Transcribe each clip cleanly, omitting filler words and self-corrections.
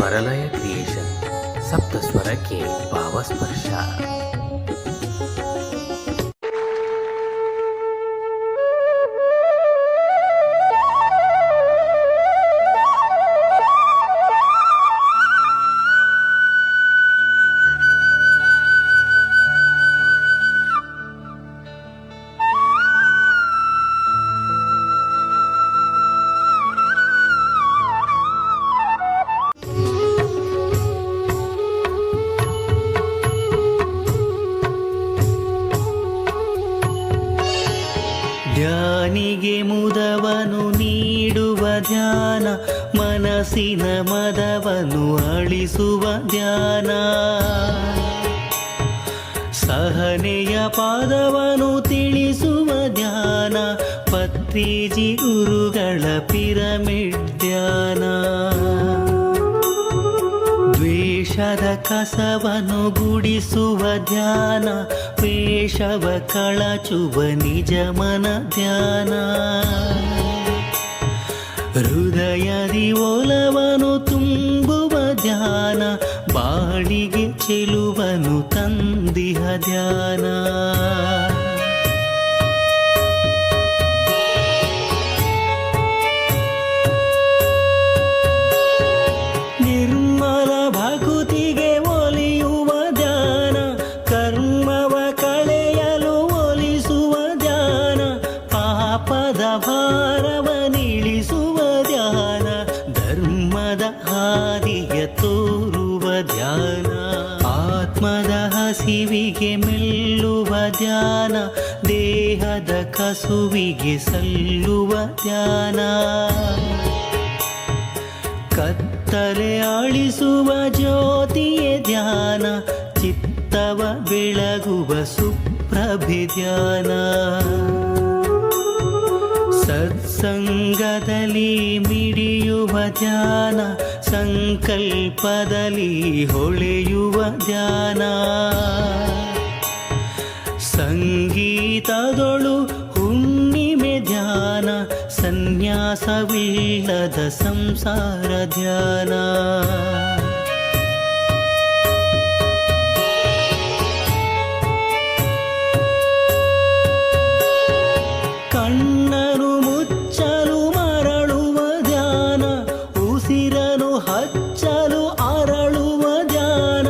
Swaralaya creation ಸಪ್ತ ಸ್ವರಕ್ಕೆ ಭಾವಸ್ಪರ್ಶ. ಧ್ಯಾನಿಗೆ ಮುದವನು ನೀಡುವ ಧ್ಯಾನ, ಮನಸ್ಸಿನ ಮದವನು ಅಳಿಸುವ ಧ್ಯಾನ. ಸಹನೆಯ ಪಾದವನು ತಿಳಿಸುವ ಧ್ಯಾನ, ಪತ್ರಿಜಿ ಗುರುಗಳ ಪಿರಮಿಡ್ ಧ್ಯಾನ. ದ್ವೇಷದ ಕಸವನು ಗುಡಿಸುವ ಧ್ಯಾನ, ವೇಷವ ಕಳಚುವ ನಿಜ ಮನ ಧ್ಯಾನ. ಹೃದಯದಿ ಒಲವನು ತುಂಬುವ ಧ್ಯಾನ, ಬಾಳಿಗೆ ಚೆಲುವನು ತಂದಿಹ ಧ್ಯಾನ. ನಿರ್ಮಲ ಭಕುತಿಗೆ ಒಲಿಯುವ ಧ್ಯಾನ, ಕರ್ಮವ ಕಳೆಯಲು ಒಲಿಸುವ ಧ್ಯಾನ. ಪಾಪದ ಭಾರವನಿಳಿಸುವ ಧ್ಯಾನ, ಧರ್ಮದ ಹಾದಿಯ ತೋರುವ ಧ್ಯಾನ. ಆತ್ಮದ ಹಸಿವಿಗೆ ಮೆಲ್ಲುವ ಧ್ಯಾನ, ದೇಹದ ಕಸುವಿಗೆ ಸಲ್ಲುವ ಧ್ಯಾನ. ಕತ್ತಲೆ ಅಳಿಸುವ ಜ್ಯೋತಿಯೇ ಧ್ಯಾನ, ಚಿತ್ತವ ಬೆಳಗುವ ಸುಪ್ರಭೆ ಧ್ಯಾನ. ಸತ್ಸಂಗದಲ್ಲಿ ಮಿಡಿಯುವ ಧ್ಯಾನ, ಸಂಕಲ್ಪದಲ್ಲಿ ಹೊಳೆಯುವ ಧ್ಯಾನ. ಸಂಗೀತದೊಳು ಹುಣ್ಣಿಮೆ ಧ್ಯಾನ, ಸನ್ಯಾಸವಿಲ್ಲದ ಸಂಸಾರ ಧ್ಯಾನ. ಕಣ್ಣನು ಮುಚ್ಚಲು ಮರಳುವ ಧ್ಯಾನ, ಉಸಿರನು ಹಚ್ಚಲು ಅರಳುವ ಧ್ಯಾನ.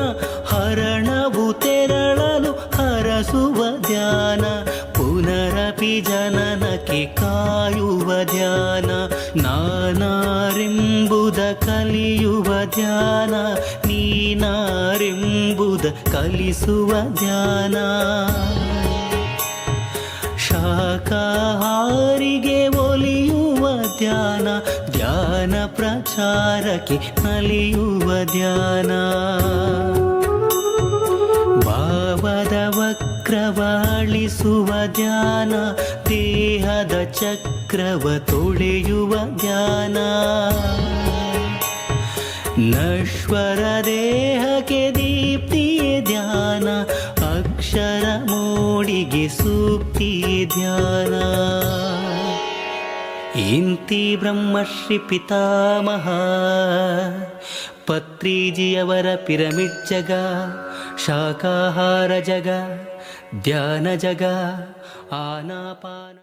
ಹರಣವು ತೆರಳಲು ಹರಸುವ ಧ್ಯಾನ, ಪುನರಪಿ ಜನನಕ್ಕೆ ಕಾಯುವ ಧ್ಯಾನ. ನಾನಾರೆಂಬುದ ಕಲಿಯುವ ಧ್ಯಾನ, ನೀನಾರೆಂಬುದ ಕಲಿಸುವ ಧ್ಯಾನ. ಶಾಕಾಹಾರಿಗೆ ಒಲಿಯುವ ಧ್ಯಾನ, ಧ್ಯಾನ ಪ್ರಚಾರಕ್ಕೆ ನಲಿಯುವ ಧ್ಯಾನ. ಭಾವದ ವಕ್ರವ ಅಳಿಸುವ ಧ್ಯಾನ, ದೇಹದ ಚಕ್ರವ ತೊಳೆಯುವ ಧ್ಯಾನ. ನಶ್ವರ ದೇಹಕ್ಕೆ ದೀಪ್ತಿಯೇ ಧ್ಯಾನ, ಅಕ್ಷರ ಮೋಡಿಗೆ ಸೂಕ್ತಿ ಧ್ಯಾನ. ಇಂತಿ ಬ್ರಹ್ಮಶ್ರೀ ಪಿತಾಮಹ ಪತ್ರಿಜಿಯವರ ಪಿರಮಿಡ್ ಜಗ, ಶಾಕಾಹಾರ ಜಗ, ಧ್ಯಾನ ಜಗ, ಆನಾಪಾನ